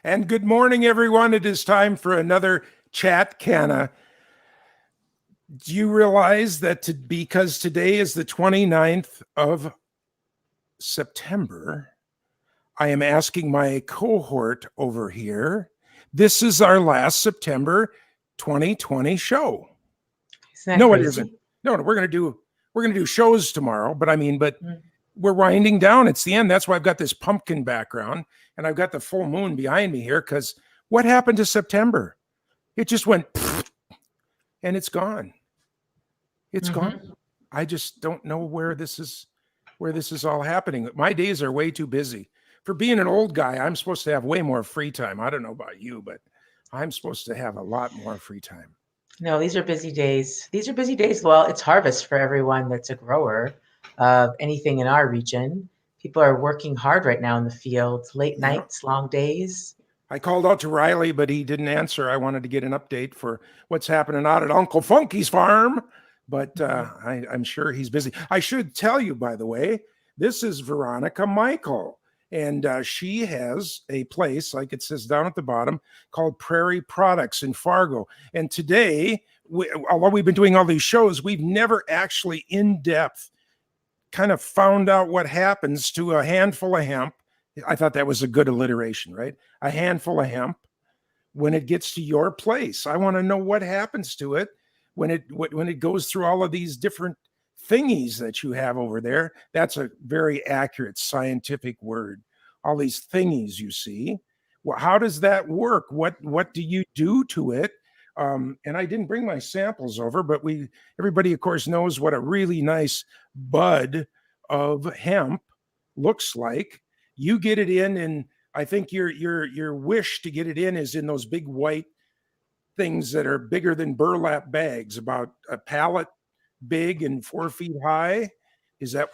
And good morning, everyone. It is time for another Chat CANNA. Do you realize that because today is the 29th of September, I am asking my cohort over here, this is our last September 2020 show. Isn't that No, crazy? it isn't. No, we're gonna do shows tomorrow, but we're winding down. It's the end. That's why I've got this pumpkin background and I've got the full moon behind me here, because what happened to September? It just went and it's gone. It's gone. I just don't know where this is all happening. My days are way too busy. For being an old guy, I'm supposed to have way more free time. I don't know about you, but I'm supposed to have a lot more free time. No, these are busy days. These are busy days. Well, it's harvest for everyone that's a grower of anything in our region. People are working hard right now in the fields, late nights, long days. I called out to Riley, but he didn't answer. I wanted to get an update for what's happening out at Uncle Funky's farm, but I'm sure he's busy. I should tell you, by the way, this is Veronica Michael, and she has a place, like it says down at the bottom, called Prairie Products in Fargo. And today, although we've been doing all these shows, we've never actually in depth kind of found out what happens to a handful of hemp. I thought that was a good alliteration, right? A handful of hemp when it gets to your place. I want to know what happens to it when it goes through all of these different thingies that you have over there. That's a very accurate scientific word. All these thingies you see. Well, how does that work? What do you do to it? And I didn't bring my samples over, but everybody, of course, knows what a really nice bud of hemp looks like. You get it in, and I think your wish to get it in is in those big white things that are bigger than burlap bags, about a pallet big and 4 feet high. Is that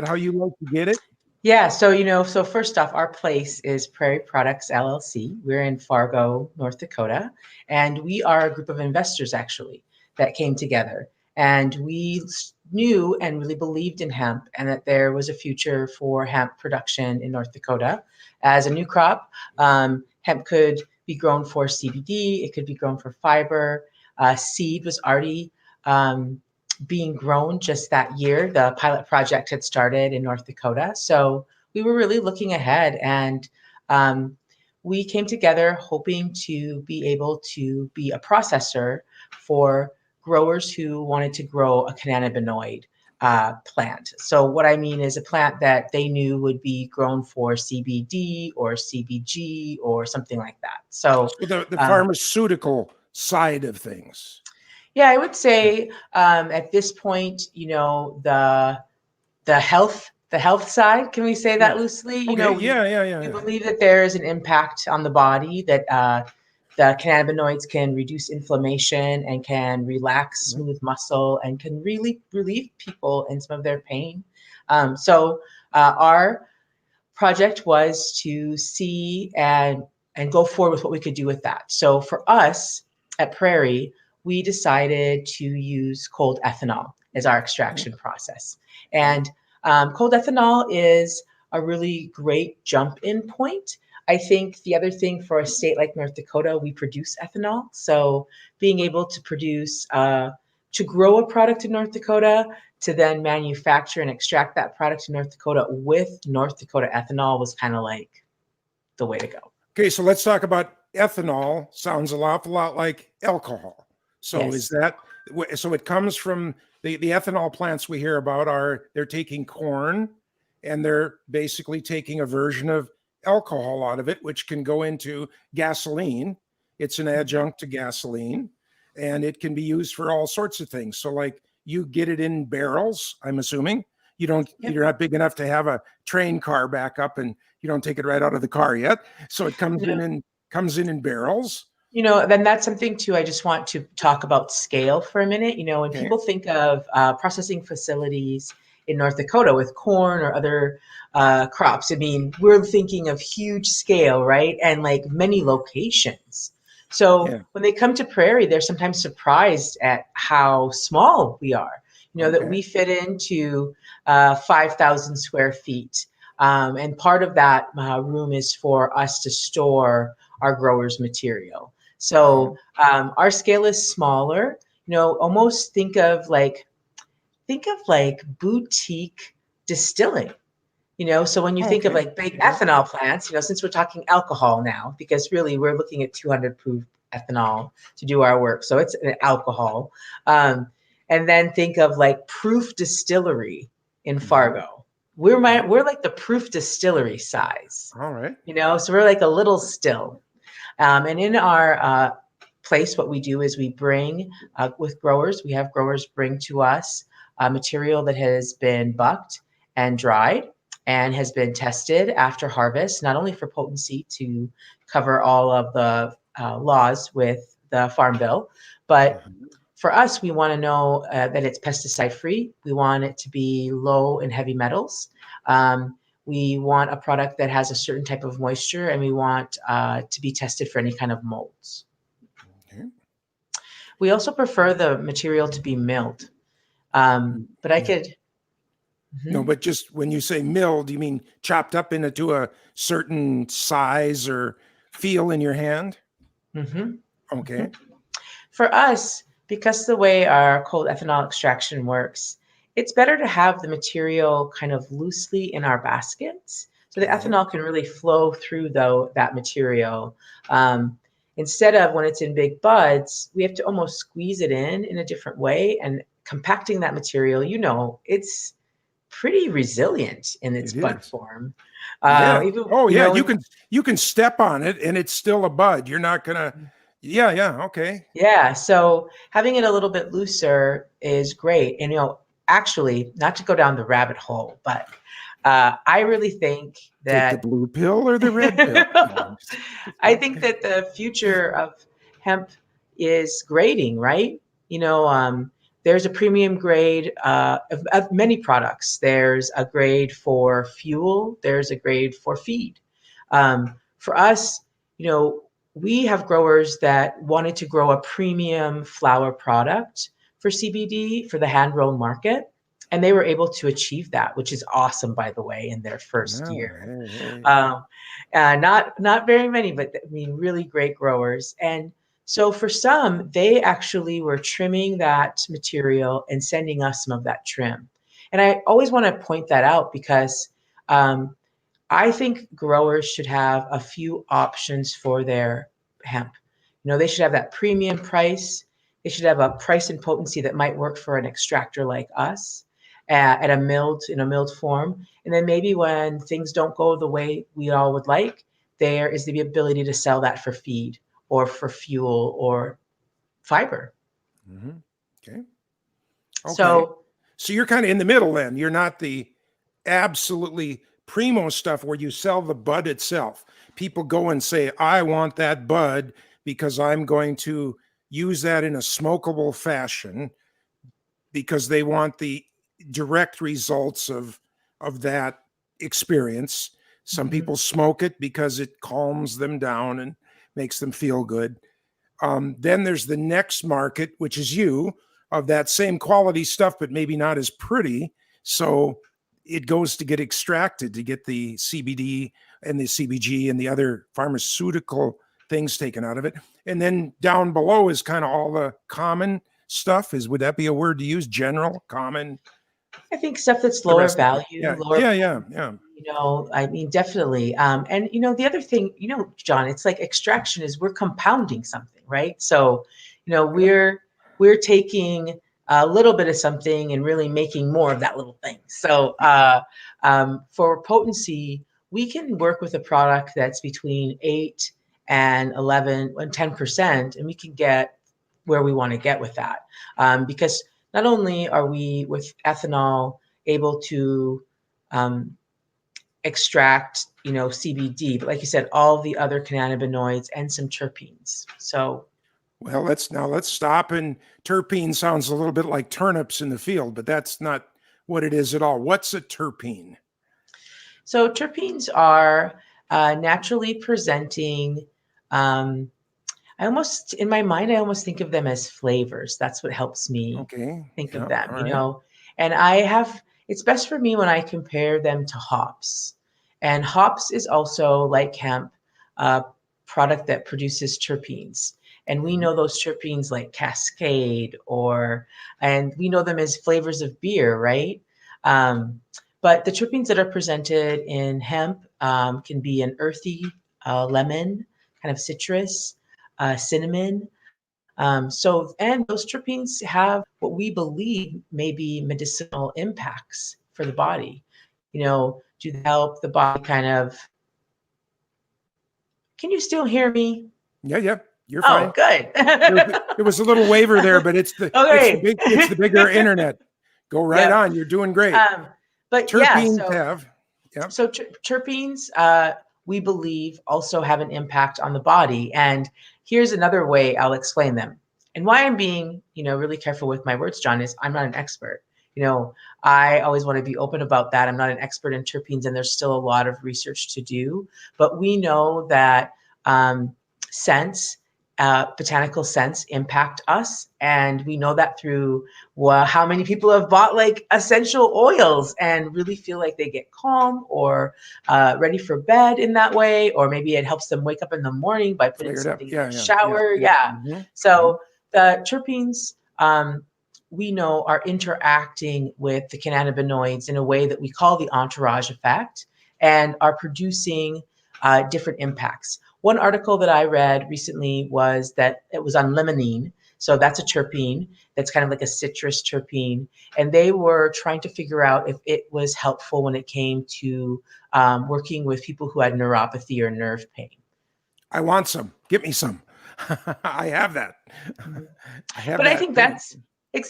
how you like to get it? Yeah. So first off, our place is Prairie Products LLC. We're in Fargo, North Dakota, and we are a group of investors actually that came together. And we knew and really believed in hemp, and that there was a future for hemp production in North Dakota as a new crop. Hemp could be grown for CBD. It could be grown for fiber. Seed was already being grown just that year. The pilot project had started in North Dakota. So we were really looking ahead, and we came together hoping to be able to be a processor for growers who wanted to grow a cannabinoid plant. So what I mean is a plant that they knew would be grown for CBD or CBG or something like that. So the pharmaceutical side of things. Yeah, I would say at this point, the health side. Can we say that loosely? Okay. We believe that there is an impact on the body, that the cannabinoids can reduce inflammation and can relax smooth muscle and can really relieve people in some of their pain. So our project was to see and go forward with what we could do with that. So for us at Prairie, we decided to use cold ethanol as our extraction process. And cold ethanol is a really great jump in point. I think the other thing for a state like North Dakota, we produce ethanol. So being able to produce, to grow a product in North Dakota, to then manufacture and extract that product in North Dakota with North Dakota ethanol was kind of like the way to go. Okay, so let's talk about ethanol. Sounds an awful lot like alcohol. So yes. So it comes from the ethanol plants we hear about they're taking corn and they're basically taking a version of alcohol out of it, which can go into gasoline. It's an adjunct to gasoline, and it can be used for all sorts of things. So like you get it in barrels, I'm assuming. You're not big enough to have a train car back up, and you don't take it right out of the car yet. So it comes in barrels. Then that's something too. I just want to talk about scale for a minute. When people think of processing facilities in North Dakota with corn or other crops, I mean, we're thinking of huge scale, right? And like many locations. So when they come to Prairie, they're sometimes surprised at how small we are. That we fit into 5,000 square feet And part of that room is for us to store our growers' material. So our scale is smaller. Almost think of like boutique distilling. So when you think of Okay. like big Yeah. ethanol plants, since we're talking alcohol now, because really we're looking at 200 proof ethanol to do our work. So it's an alcohol. And then think of like proof distillery in Mhm. Fargo. Okay. We're like the proof distillery size, All right. so we're like a little still. And in our place, what we do is we bring with growers, we have growers bring to us material that has been bucked and dried and has been tested after harvest, not only for potency to cover all of the laws with the Farm Bill, but Mhm. for us, we want to know that it's pesticide free. We want it to be low in heavy metals. We want a product that has a certain type of moisture, and we want to be tested for any kind of molds. Okay. We also prefer the material to be milled, but I Yeah. could. No, Mhm, but just when you say milled, you mean chopped up into a certain size or feel in your hand? mhm, Okay. mhm. For us, because the way our cold ethanol extraction works, it's better to have the material kind of loosely in our baskets so the Okay. ethanol can really flow through that material. Um, Instead of when it's in big buds, we have to almost squeeze it in a different way. And compacting that material, it's pretty resilient in its It bud is. form. Yeah. Even, Oh, yeah. You can step on it and it's still a bud. You're not gonna. Yeah. Yeah. Okay. Yeah, so having it a little bit looser is great. And actually, not to go down the rabbit hole, but I really think Take the that blue pill or the red pill. I think that the future of hemp is grading, right? There's a premium grade of many products. There's a grade for fuel. There's a grade for feed. For us, you know, we have growers that wanted to grow a premium flower product for CBD for the hand roll market. And they were able to achieve that, which is awesome, by the way, in their first Yeah. year. Hey, hey. Um, not very many, but I mean, really great growers. And so for some, they actually were trimming that material and sending us some of that trim. And I always want to point that out because um, I think growers should have a few options for their hemp. They should have that premium price. They should have a price and potency that might work for an extractor like us at in a milled form. And then maybe when things don't go the way we all would like, there is the ability to sell that for feed or for fuel or fiber. Mhm. Okay. Okay. So So you're kind of in the middle then. You're not the absolutely primo stuff where you sell the bud itself. People go and say, I want that bud because I'm going to use that in a smokable fashion because they want the direct results of that experience. Some mhm, people smoke it because it calms them down and makes them feel good. Then there's the next market, which is you, of that same quality stuff, but maybe not as pretty. So it goes to get extracted to get the CBD and the CBG and the other pharmaceutical things taken out of it. And then down below is kind of all the common stuff. Would that be a word to use? General, common, I think stuff that's the lower rest of it. value, Yeah, lower yeah, yeah, potency, yeah. I mean, definitely. And the other thing, John, it's like extraction is we're compounding something, right? So, Yep. we're taking a little bit of something and really making more of that little thing. So, for potency, we can work with a product that's between 8 and 11 and 10%, and we can get where we want to get with that. Because not only are we with ethanol able to um, extract, CBD, but like you said, all the other cannabinoids and some terpenes. So, Well, let's stop. And terpene sounds a little bit like turnips in the field, but that's not what it is at all. What's a terpene? so terpenes are naturally presenting. Um, in my mind, I almost think of them as flavors. That's what helps me Okay. think of Yeah. them, All right. And it's best for me when I compare them to hops. And hops is also, like hemp, a product that produces terpenes. And we Mhm. know those terpenes like Cascade, and we know them as flavors of beer, right? Um, but the terpenes that are presented in hemp can be an earthy lemon, kind of citrus, cinnamon. And those terpenes have what we believe may be medicinal impacts for the body. Do they help the body kind of? Can you still hear me? Yeah, yeah, you're Oh, fine. good. There was a little waiver there, but Okay. it's the bigger internet. Go right Yep. on. You're doing great. But yeah, Terpenes so have, yeah, so terpenes, we believe, also have an impact on the body. And here's another way I'll explain them. And why I'm being, really careful with my words, John, is I'm not an expert. I always want to be open about that. I'm not an expert in terpenes, and there's still a lot of research to do. But we know that scents, botanical scents, impact us, and we know that through how many people have bought like essential oils and really feel like they get calm or ready for bed in that way, or maybe it helps them wake up in the morning by putting cleared up. something in Yeah, their yeah, yeah, shower. yeah. Yeah. Mhm. So the terpenes, we know, are interacting with the cannabinoids in a way that we call the entourage effect, and are producing different impacts. One article that I read recently was that it was on limonene. So that's a terpene that's kind of like a citrus terpene. And they were trying to figure out if it was helpful when it came to working with people who had neuropathy or nerve pain. I want some. Get me some. I have that. Mhm. I have But I that think pain.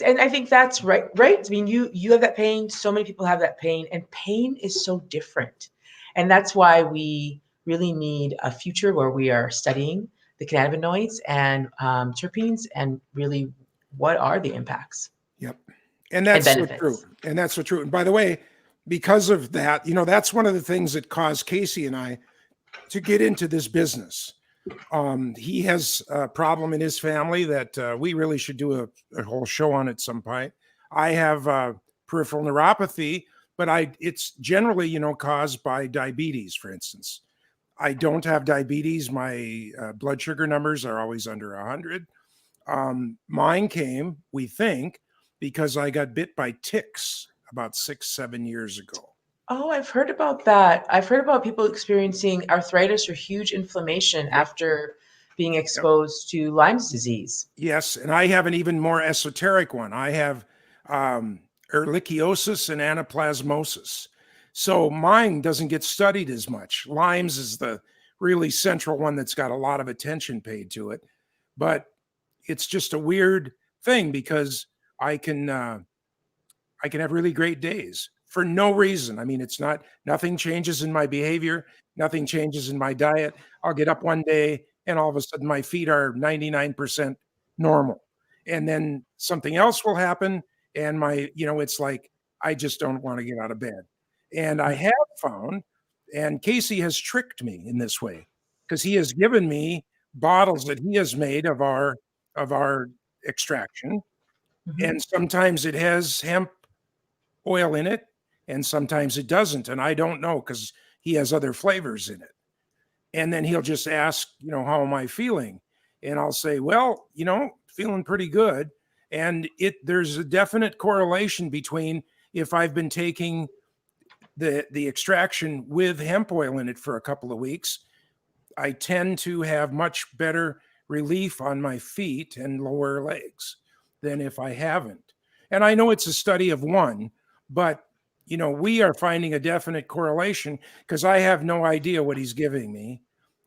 and I think that's right. Right. I mean, you have that pain. So many people have that pain, and pain is so different. And that's why we really need a future where we are studying the cannabinoids and terpenes, and really what are the impacts Yep. And and that's so true. benefits. And that's so true. And by the way, because of that, that's one of the things that caused Casey and I to get into this business. He has a problem in his family that we really should do a whole show on at some point. I have peripheral neuropathy, but it's generally, caused by diabetes, for instance. I don't have diabetes. My blood sugar numbers are always under 100. Mine came, we think, because I got bit by ticks about 6, 7 years ago. Oh, I've heard about that. I've heard about people experiencing arthritis or huge inflammation Yep. after being Yep. exposed to Lyme's disease. Yes, and I have an even more esoteric one. I have ehrlichiosis and anaplasmosis. So mine doesn't get studied as much. Lyme's is the really central one that's got a lot of attention paid to it. But it's just a weird thing because I can I can have really great days for no reason. I mean, nothing changes in my behavior, nothing changes in my diet. I'll get up one day and all of a sudden my feet are 99% normal. And then something else will happen and it's like I just don't want to get out of bed. And I have found, and Casey has tricked me in this way because he has given me bottles that he has made of our extraction, Mhm. and sometimes it has hemp oil in it, and sometimes it doesn't. And I don't know because he has other flavors in it. And then he'll just ask, how am I feeling? And I'll say, well, feeling pretty good. And there's a definite correlation between if I've been taking the extraction with hemp oil in it for a couple of weeks, I tend to have much better relief on my feet and lower legs than if I haven't. And I know it's a study of one, but we are finding a definite correlation because I have no idea what he's giving me.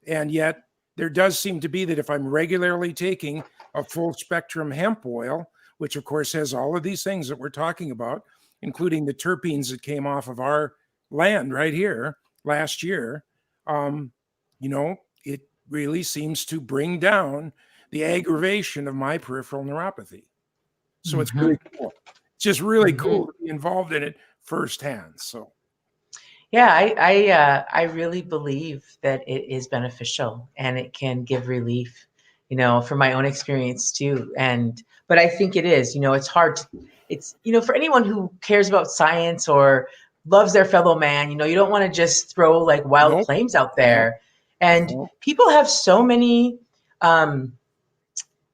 And yet there does seem to be that if I'm regularly taking a full spectrum hemp oil, which of course has all of these things that we're talking about, including the terpenes that came off of our land right here last year, um, it really seems to bring down the aggravation of my peripheral neuropathy. So it's really Mhm. cool. It's just really Mhm. cool to be involved in it firsthand. So Yeah, I really believe that it is beneficial and it can give relief, from my own experience too. But I think it is, it's hard to, it's, for anyone who cares about science or loves their fellow man. You don't want to just throw like wild Nope. claims out Nope. there. And No. people have um,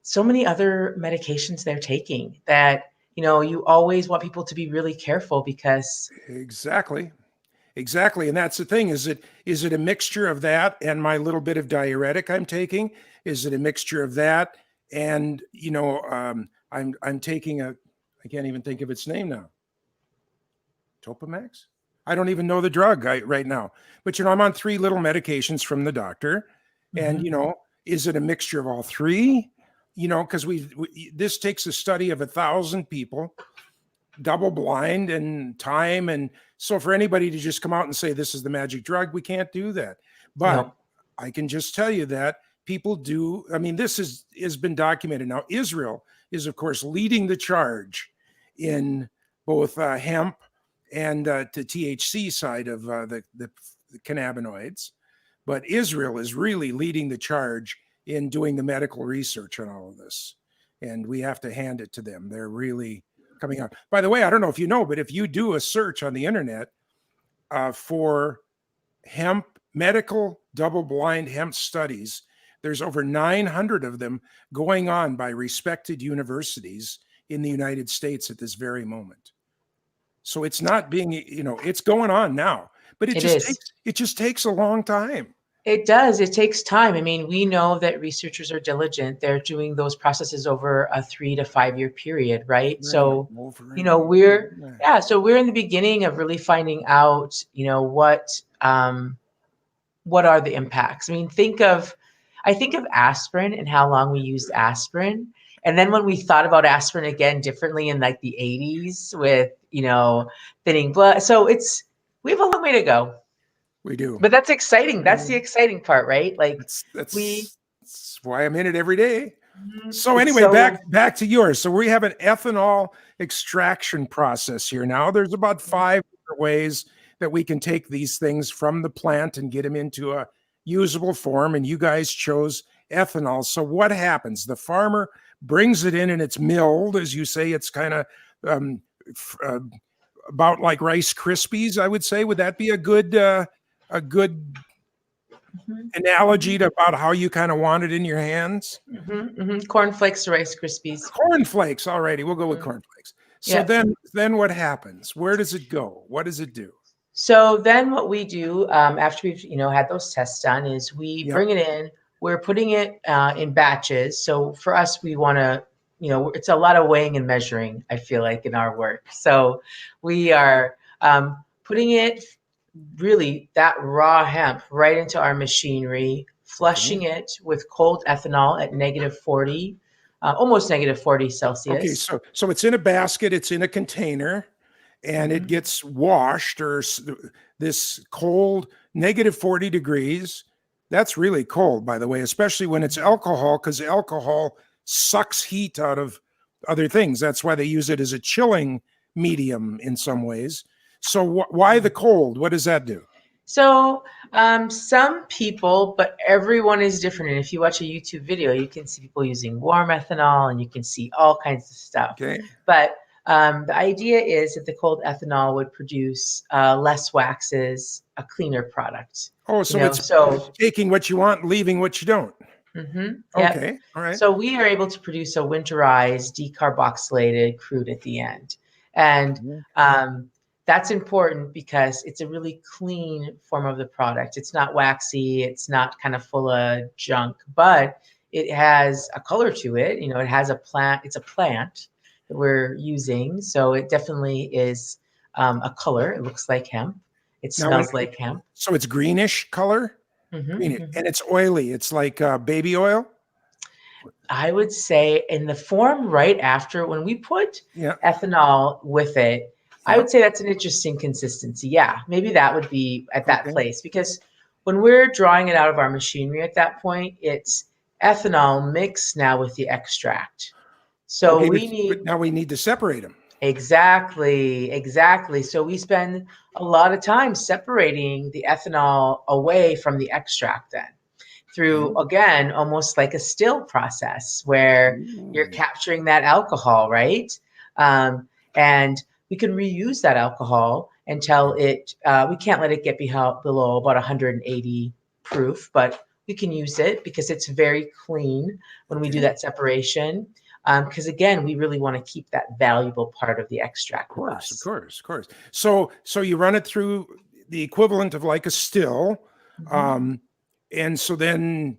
so many other medications they're taking that, you always want people to be really careful because Exactly. Exactly. And that's the thing. Is it a mixture of that and my little bit of diuretic I'm taking? Is it a mixture of that? And I'm taking I can't even think of its name now. Topamax? I don't even know the drug right now. But I'm on three little medications from the doctor. And is it a mixture of all three? Because this takes a study of 1,000 people, double blind and time. And so for anybody to just come out and say this is the magic drug, we can't do that. But no. I can just tell you that people do. I mean, this has been documented. Now, Israel is, of course, leading the charge in both hemp and the THC side of the cannabinoids. But Israel is really leading the charge in doing the medical research on all of this. And we have to hand it to them. They're really coming out. By the way, I don't know if you know, but if you do a search on the internet for hemp, medical double-blind hemp studies, there's over 900 of them going on by respected universities in the United States at this very moment. So it's not being, it's going on now, but It is. it just takes a long time. It does. It takes time. I mean, we know that researchers are diligent. They're doing those processes over a 3 to 5 year period, right? So, Over and over. we're in the beginning of really finding out, what are the impacts. I mean, I think of aspirin and how long we used aspirin. And then when we thought about aspirin again differently in like the 80s with, thinning blood. So we have a long way to go. We do. But that's exciting. That's the exciting part, right? Like we That's why I'm in it every day. So it's anyway, so back to yours. So we have an ethanol extraction process here now. There's about 5 different ways that we can take these things from the plant and get them into a usable form. And you guys chose ethanol. So what happens? The farmer brings it in and it's milled, as you say. It's kind of about like Rice Krispies, I would say. Would that be a good analogy to about how you kind of want it in your hands? cornflakes to Rice Krispies. Cornflakes. Alrighty, we'll go with cornflakes. So Yeah. then what happens? Where does it go? What does it do? So then what we do after we've had those tests done is we Yep. bring it in. We're putting it in batches. So for us, we want to it's a lot of weighing and measuring. I feel like in our work. So we are putting it really that raw hemp right into our machinery, flushing it with cold ethanol at -40, almost -40 Okay, Celsius. so it's in a basket, it's in a container, and it gets washed this cold -40 degrees. That's really cold, by the way, especially when it's alcohol, because alcohol sucks heat out of other things. That's why they use it as a chilling medium in some ways. So why the cold? What does that do? So some people, but everyone is different. And if you watch a YouTube video, you can see people using warm ethanol and you can see all kinds of stuff. Okay. But the idea is that the cold ethanol would produce less waxes, a cleaner product. Oh, so it's taking what you want, leaving what you don't. Okay. All right. So we are able to produce a winterized, decarboxylated crude at the end. And that's important because it's a really clean form of the product. It's not waxy. It's not kind of full of junk, but it has a color to it. It has a plant. It's a plant that we're using. So it definitely is a color. It looks like hemp. It smells like hemp. So it's greenish color? Greenish. And it's oily. It's like baby oil? I would say in the form right after, when we put ethanol with it, I would say that's an interesting consistency. Yeah, maybe that would be at that place, because when we're drawing it out of our machinery at that point, it's ethanol mixed now with the extract. So now we need to separate them. Exactly. So we spend a lot of time separating the ethanol away from the extract then, through, again, almost like a still process where you're capturing that alcohol, right? And we can reuse that alcohol until we can't let it get below about 180 proof, but we can use it because it's very clean when we do Okay. that separation. Because again, we really want to keep that valuable part of the Of extract with course, of us. course, of course. So you run it through the equivalent of like a still, Mhm. um, and so then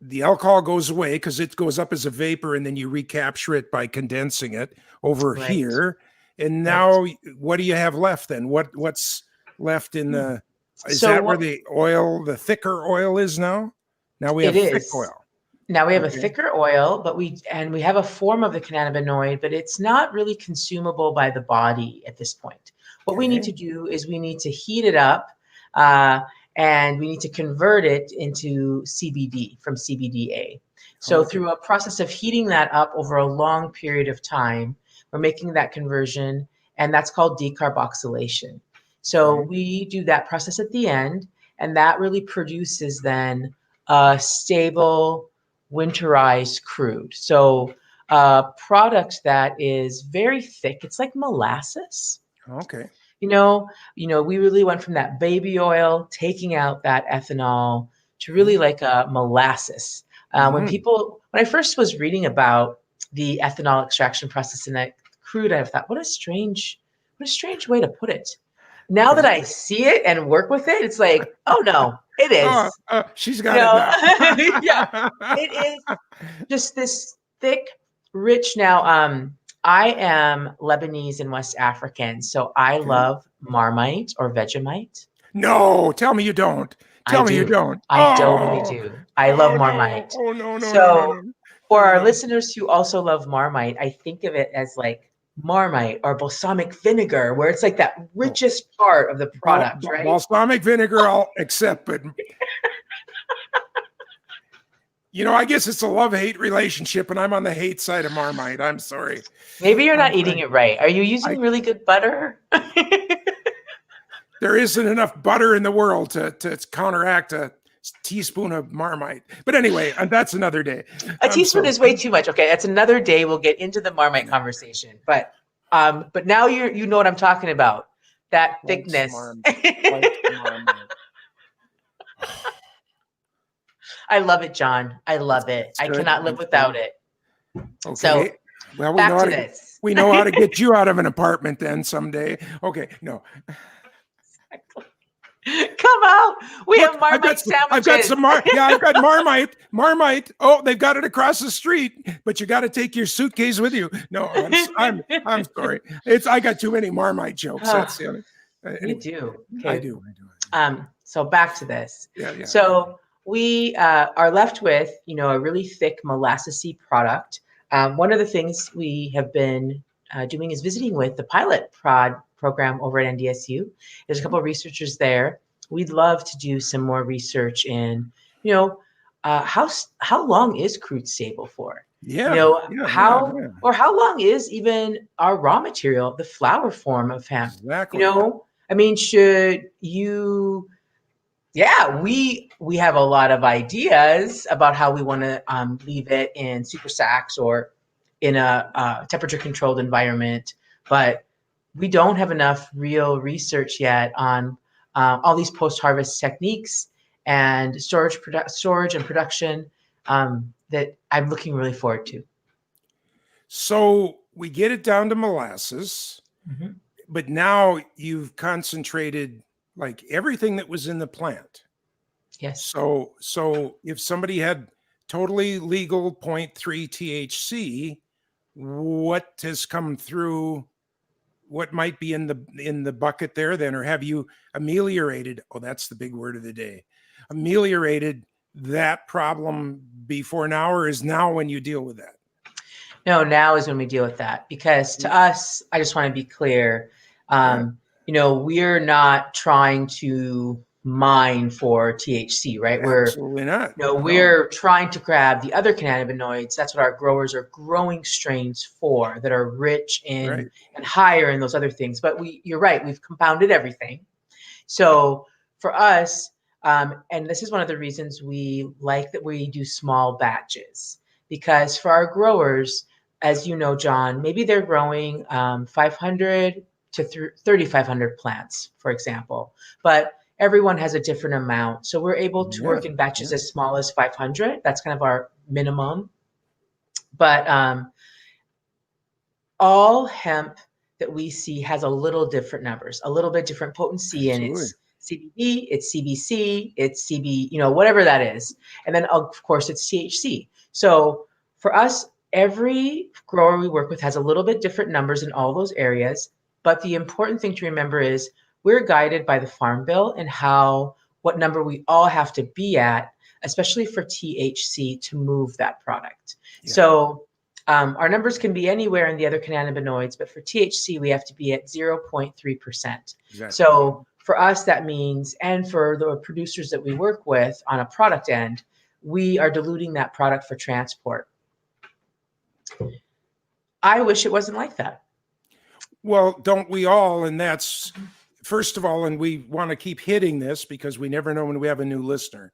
the alcohol goes away because it goes up as a vapor, and then you recapture it by condensing it over Right, here. And right. now, what do you have left then? What's left in Hmm. the? Is So that where what the oil, the thicker oil, is now? Now we it have thick is. oil. Now we have a Okay. thicker oil, but we have a form of the cannabinoid, but it's not really consumable by the body at this point. What we need Okay. to do is we need to heat it up, uh, and we need to convert it into CBD from CBDA. So Okay. through a process of heating that up over a long period of time, we're making that conversion, and that's called decarboxylation. So Okay. we do that process at the end, and that really produces then a stable winterized crude. So a product that is very thick. It's like molasses. Okay. We really went from that baby oil, taking out that ethanol, to really Okay. like a molasses. Hmm. When I first was reading about the ethanol extraction process in that crude, I thought, what a strange way to put it. Now that Okay. I see it and work with it, it's like, oh no, it Oh, is. she's You got it know, now. yeah, it is just this thick, rich. Now, I am Lebanese and West African, so I Okay. love Marmite or Vegemite. No, tell me you don't. I Tell me you do. don't. I totally Oh, do. I love oh no. Marmite. Oh no, no, no, no, So, no. for No, our no. listeners who also love Marmite, I think of it as like Marmite or balsamic vinegar, where it's like that No. richest part of the product, right? Balsamic vinegar I'll accept, but I guess it's a love-hate relationship, and I'm on the hate side of Marmite. I'm sorry. Maybe you're I'm not eating sorry. it right. Are you I using really good butter? There isn't enough butter in the world to counteract a teaspoon of Marmite. But anyway, and that's another day. A I'm teaspoon sorry. is way too much. Okay, that's another day. We'll get into the Marmite conversation. But now you know what I'm talking about. That Like some thickness. Marmite. Like some Marmite. I love it, John. I love it. That's I good. cannot live That's good. without it. So Okay. Well, back to this. we know how to get you out of an apartment then someday. Okay. No. Come out. We Look, have Marmite I've got sandwiches. yeah, I've got Marmite. Oh, they've got it across the street, but you got to take your suitcase with you. No, I'm sorry. I got too many Marmite jokes. That's Oh, the only. you Anyway, do. I Okay. do. So back to this. Yeah, yeah. So we are left with, a really thick molassesy product. One of the things we have been doing is visiting with the pilot prod program over at NDSU. There's a couple of researchers there. We'd love to do some more research in, you know, how long is crude stable for? Yeah, yeah, yeah, yeah. How long is even our raw material, the flower form of hemp? Exactly. I mean, should you yeah, we have a lot of ideas about how we want to leave it in super sacks or in a temperature controlled environment, but we don't have enough real research yet on all these post harvest techniques and storage and production that I'm looking really forward to. So we get it down to molasses, Mhm. but now you've concentrated like everything that was in the plant. Yes. So if somebody had totally legal zero point 0.3 THC, what has come through? What might be in the bucket there then, or have you ameliorated? Oh, that's the big word of the day. Ameliorated that problem before now, or is now when you deal with that? No, now is when we deal with that because to us, I just want to be clear. Yeah, We're not trying to mine for THC, right? absolutely not. No, We're trying to grab the other cannabinoids. That's what our growers are growing strains for that are rich in right. and higher in those other things. But you're right, we've compounded everything. So for us, and this is one of the reasons we like that we do small batches, because for our growers, as you know, John, maybe they're growing 500 to 3,500 plants, for example. But everyone has a different amount. So we're able to work in batches as small as 500. That's kind of our minimum. But all hemp that we see has a little different numbers, a little bit different potency, and it's CBD, it's CBC, it's CB, whatever that is. And then of course it's THC. So for us, every grower we work with has a little bit different numbers in all those areas. But the important thing to remember is we're guided by the Farm Bill and what number we all have to be at, especially for THC to move that product. Yeah. So our numbers can be anywhere in the other cannabinoids, but for THC, we have to be at 0.3%. Exactly. So for us, that means, and for the producers that we work with on a product end, we are diluting that product for transport. I wish it wasn't like that. Well, don't we all? And that's, first of all, and we want to keep hitting this because we never know when we have a new listener.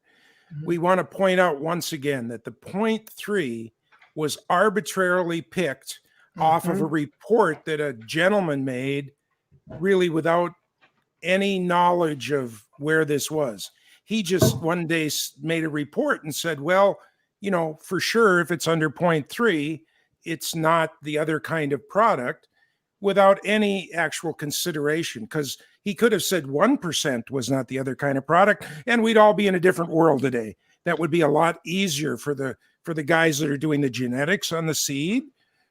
Mm-hmm. We want to point out once again that the 0.3 was arbitrarily picked off of a report that a gentleman made, really without any knowledge of where this was. He just one day made a report and said, well, for sure, if it's under 0.3, it's not the other kind of product, without any actual consideration, because he could have said 1% was not the other kind of product, and we'd all be in a different world today. That would be a lot easier for the guys that are doing the genetics on the seed,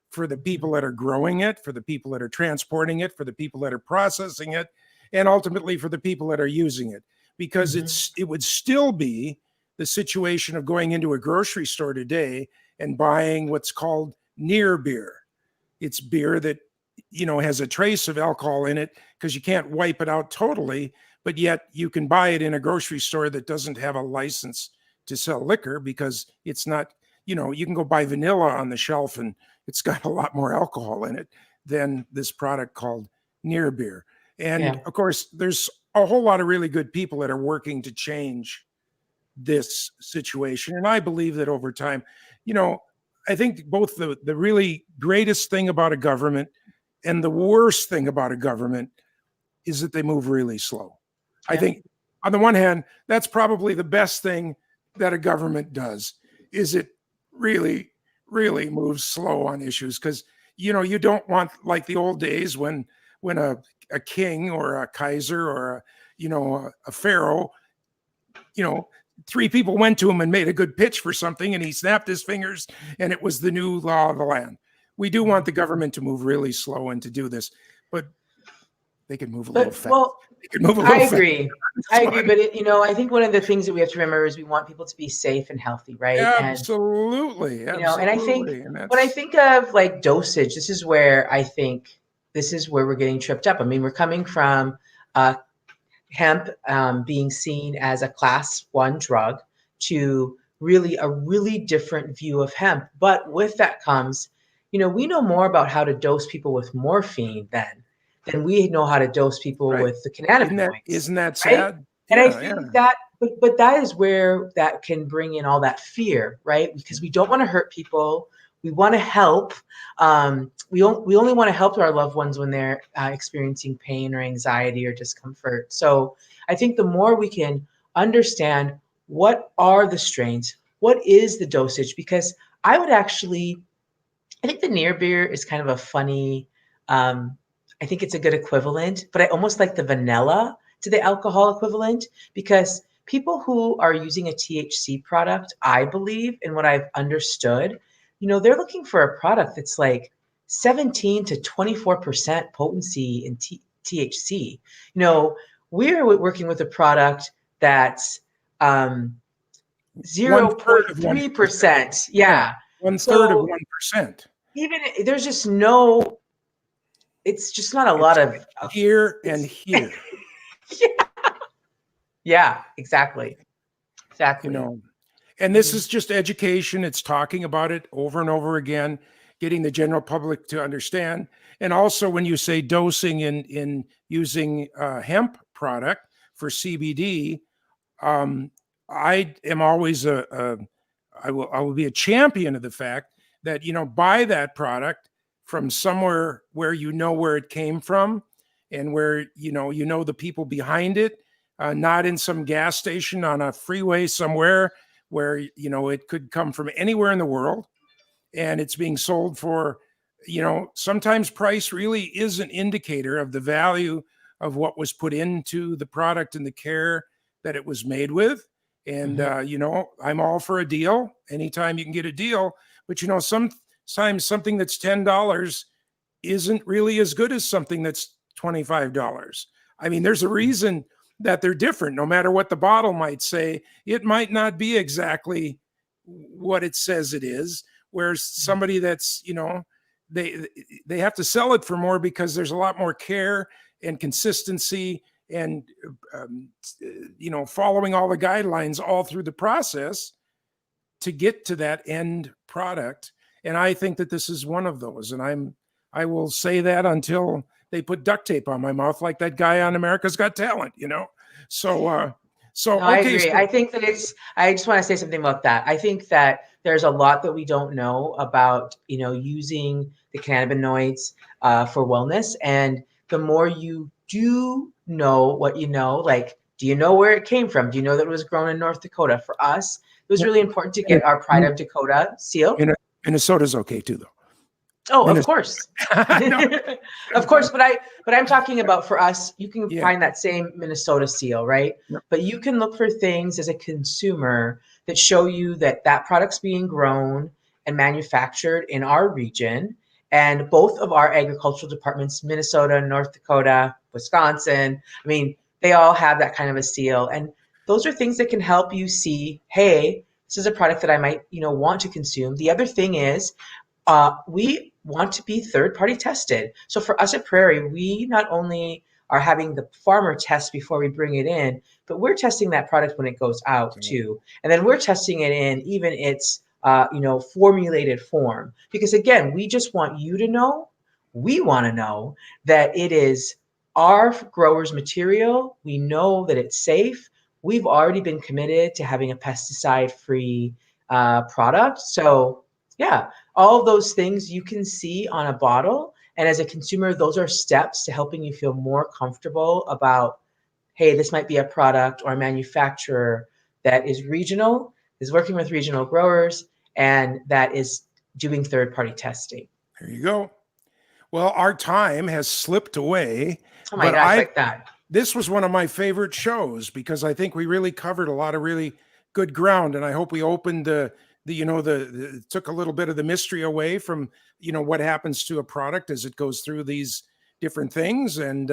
for the people that are growing it, for the people that are transporting it, for the people that are processing it, and ultimately for the people that are using it. Because it would still be the situation of going into a grocery store today and buying what's called near beer. It's beer that, has a trace of alcohol in it because you can't wipe it out totally, but yet you can buy it in a grocery store that doesn't have a license to sell liquor because it's not, you can go buy vanilla on the shelf and it's got a lot more alcohol in it than this product called near beer. And of course, there's a whole lot of really good people that are working to change this situation. And I believe that over time, I think both the really greatest thing about a government and the worst thing about a government is that they move really slow. I think on the one hand, that's probably the best thing that a government does, is it really, really moves slow on issues. Because, you don't want, like the old days when a king or a Kaiser or a pharaoh, three people went to him and made a good pitch for something and he snapped his fingers and it was the new law of the land. We do want the government to move really slow and to do this, but they can move a little fast. Well, I agree. I agree. But I think one of the things that we have to remember is we want people to be safe and healthy, right? Absolutely. And I think when I think of like dosage, this is where we're getting tripped up. I mean, we're coming from hemp being seen as a class 1 drug to really a really different view of hemp. But with that comes, we know more about how to dose people with morphine than we know how to dose people with the cannabinoids. Isn't that sad? Right? And I think that, but that is where that can bring in all that fear, right? Because we don't want to hurt people. We want to help. We only want to help our loved ones when they're experiencing pain or anxiety or discomfort. So I think the more we can understand what are the strains, what is the dosage, because I think the near beer is kind of a funny, I think it's a good equivalent, but I almost like the vanilla to the alcohol equivalent, because people who are using a THC product, I believe, and what I've understood, they're looking for a product that's like 17 to 24% potency in THC. We're working with a product that's 0.3%. Yeah. 1/3 of 1%. Even there's just it's just not a lot of here and here. Yeah, exactly. And this is just education. It's talking about it over and over again, getting the general public to understand. And also when you say dosing in using hemp product for CBD, I am always I will be a champion of the fact that, buy that product from somewhere where where it came from and where, the people behind it, not in some gas station on a freeway somewhere where, it could come from anywhere in the world, and it's being sold for, sometimes price really is an indicator of the value of what was put into the product and the care that it was made with. And, I'm all for a deal anytime you can get a deal, but, sometimes something that's $10 isn't really as good as something that's $25. I mean, there's a reason that they're different. No matter what the bottle might say, it might not be exactly what it says it is. Whereas somebody that's, they have to sell it for more because there's a lot more care and consistency and, following all the guidelines all through the process to get to that end product. And I think that this is one of those. And I will say that until they put duct tape on my mouth, like that guy on America's Got Talent, So, No, I agree. I think that I just want to say something about that. I think that there's a lot that we don't know about, using the cannabinoids for wellness. And the more you do know what you know, like, do you know where it came from? Do you know that it was grown in North Dakota? For us, it was really important to get our Pride of Dakota seal. Minnesota's okay too, though. Oh, of course. Of course, but I'm talking about for us, you can find that same Minnesota seal, right? Yep. But you can look for things as a consumer that show you that product's being grown and manufactured in our region. And both of our agricultural departments, Minnesota, North Dakota, Wisconsin, I mean, they all have that kind of a seal. And those are things that can help you see, hey, this is a product that I might, want to consume. The other thing is, we want to be third-party tested. So for us at Prairie, we not only are having the farmer test before we bring it in, but we're testing that product when it goes out too. And then we're testing it in even its, formulated form. Because again, we just want you to know, we want to know that it is our growers' material. We know that it's safe. We've already been committed to having a pesticide-free product. So yeah, all of those things you can see on a bottle. And as a consumer, those are steps to helping you feel more comfortable about, hey, this might be a product or a manufacturer that is regional, is working with regional growers, and that is doing third-party testing. There you go. Well, our time has slipped away. Oh my gosh, like that. This was one of my favorite shows because I think we really covered a lot of really good ground, and I hope we opened took a little bit of the mystery away from, what happens to a product as it goes through these different things and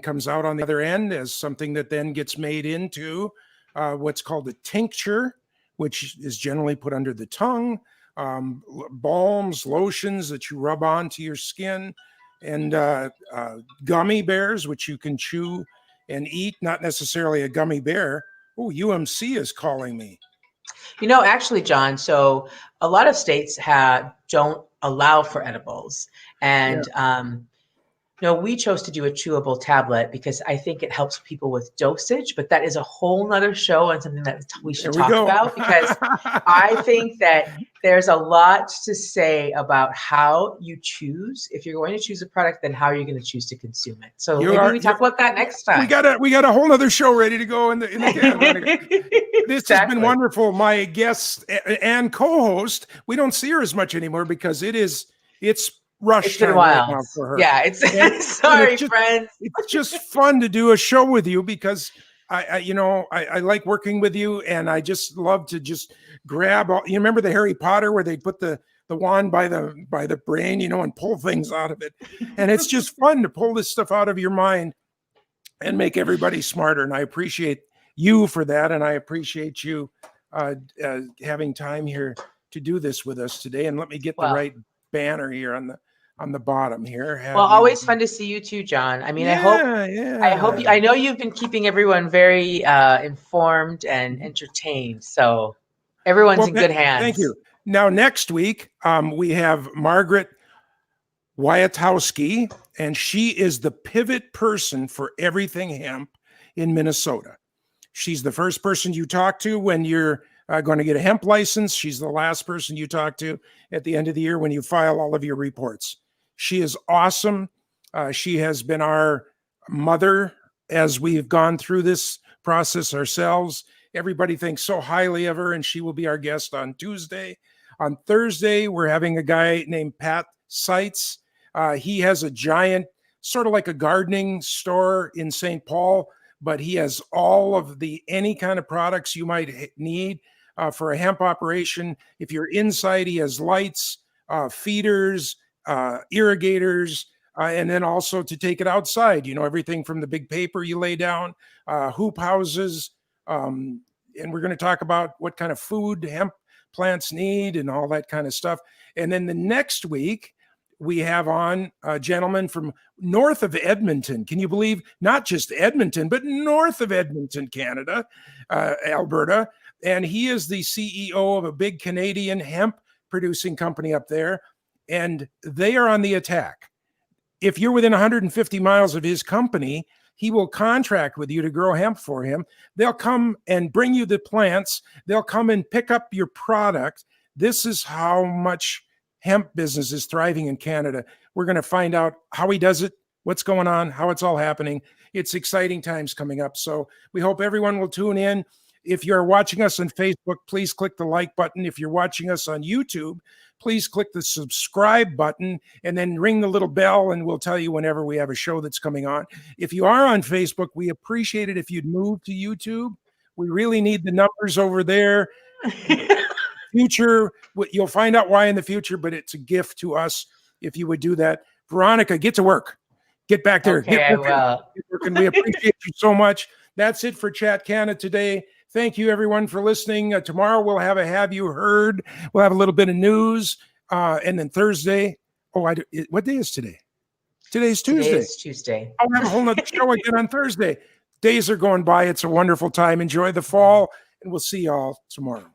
comes out on the other end as something that then gets made into what's called a tincture, which is generally put under the tongue, balms, lotions that you rub onto your skin, and gummy bears, which you can chew and eat, not necessarily a gummy bear. Oh, UMC is calling me. Actually, John, so a lot of states don't allow for edibles. And, we chose to do a chewable tablet because I think it helps people with dosage, but that is a whole nother show and something that we should talk about because I think that there's a lot to say about how you choose. If you're going to choose a product, then how are you going to choose to consume it? So maybe we talk about that next time. We got a whole nother show ready to go in the can. This has been wonderful. My guest and co-host, we don't see her as much anymore because it's rush time right now for her. Yeah, sorry, friends. It's just fun to do a show with you because I like working with you, and I just love to just grab all. You remember the Harry Potter where they put the wand by the brain, and pull things out of it, and it's just fun to pull this stuff out of your mind and make everybody smarter. And I appreciate you for that, and I appreciate you having time here to do this with us today. And let me get the right banner here on the bottom here. Always fun to see you too, John. I mean, I know you've been keeping everyone very informed and entertained. So everyone's in good hands. Thank you. Now, next week, we have Margaret Wyatowski, and she is the pivot person for everything hemp in Minnesota. She's the first person you talk to when you're going to get a hemp license. She's the last person you talk to at the end of the year when you file all of your reports. She is awesome. She has been our mother as we've gone through this process ourselves. Everybody thinks so highly of her, and she will be our guest on Tuesday. On Thursday, we're having a guy named Pat Seitz. He has a giant, sort of like a gardening store in St. Paul, but he has all of the any kind of products you might need for a hemp operation. If you're inside, he has lights, feeders, irrigators, and then also to take it outside, everything from the big paper you lay down, hoop houses. And we're going to talk about what kind of food hemp plants need and all that kind of stuff. And then the next week, we have on a gentleman from north of Edmonton. Can you believe not just Edmonton, but north of Edmonton, Canada, Alberta. And he is the CEO of a big Canadian hemp producing company up there. And they are on the attack. If you're within 150 miles of his company, he will contract with you to grow hemp for him. They'll come and bring you the plants. They'll come and pick up your product. This is how much hemp business is thriving in Canada. We're going to find out how he does it, what's going on, how it's all happening. It's exciting times coming up. So we hope everyone will tune in. If you're watching us on Facebook, please click the like button. If you're watching us on YouTube, please click the subscribe button and then ring the little bell, and we'll tell you whenever we have a show that's coming on. If you are on Facebook, we appreciate it if you'd move to YouTube. We really need the numbers over there. Future, you'll find out why in the future, but it's a gift to us if you would do that. Veronica, get to work. Get back there. Okay, I will. Get working. We appreciate you so much. That's it for Chat Canada today. Thank you, everyone, for listening. Tomorrow we'll have a Have You Heard? We'll have a little bit of news. And then Thursday, what day is today? Today's Tuesday. Today is Tuesday. I'll have a whole nother show again on Thursday. Days are going by. It's a wonderful time. Enjoy the fall, and we'll see y'all tomorrow.